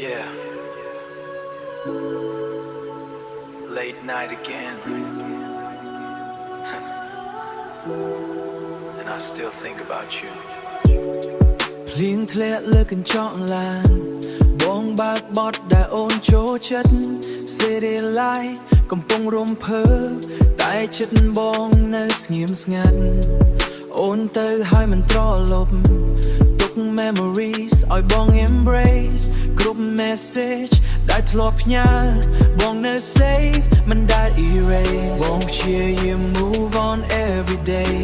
Yeah. Late night again. And I still think about you. ភ្លៀងធ្លាក់លើកញ្ចក់ឡានបងបើកបត់ដែលអូនចូលចិត្ត City Light កំពុងរំភើបតែចិត្តបងនៅស្ងៀមស្ងាត់អូនទៅហើយមិនត្រឡប់ទុក memories ឲ្យបង embrace គ្រប់ message ដែលធ្លាប់ផ្ញើបងនៅ safe មិនដែល erase បងព្យាយាម move on every day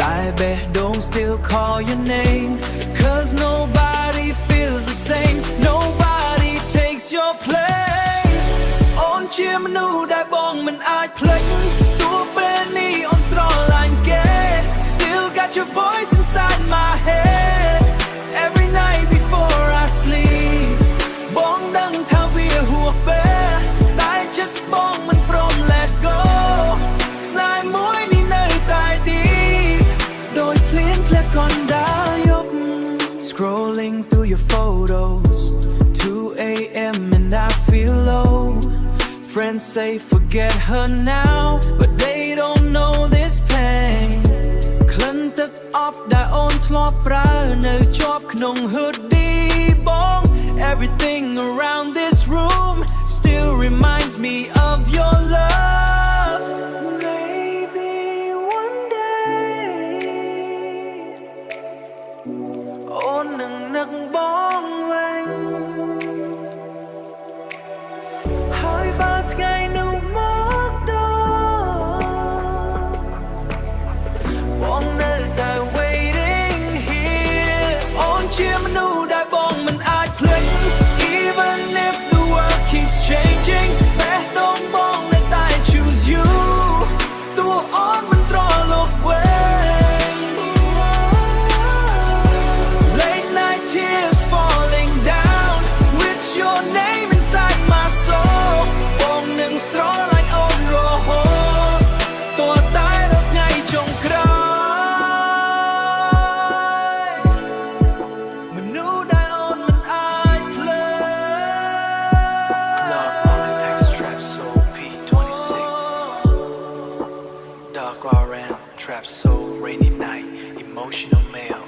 តែ best don't still call your name cause nobody feels the same nobody takes your place អូនជាមនុស្សដែលបងមិនអាចភ្លេចទោះពេលនេះអូនស្រឡាញ់គេ still got your voice inside my head every night before I sleep បងដឹងថាវាហួសពេលតែចិត្តបងមិនព្រម let go ស្នេហ៍មួយនេះនៅតែទីដោយភ្លៀងធ្លាក់កណ្ដាលយប់ scrolling through your photos 2 a.m. and I feel low friends say forget her now but they don't know this pain ក្លិនទឹកអប់ដែលអូនធ្លាប់ប្រើនៅជាប់ក្នុង hoodie បង everything around this room still reminds me of your love maybe one day អូននឹងនឹកបងវិញហើយបើថ្ងៃនោះមកដល់បងនៅតែ waiting here អូនជាមនុស្សដែលបងមិនអាចភ្លេច even if the world keeps changing តែដងបងនៅតែ choose you ទោះអូនមិនត្រឡប់វិញ late night tears falling down with your name inside my soul បងនឹងស្រឡាញ់អូនរហូតតើតែដល់ថ្ងៃចុងក្រោយមនុស្សដែលអូនមិនអាចភ្លេច Love on an X Trap Soul P26. Dark RM Trap Soul Rainy Night Emotional Male.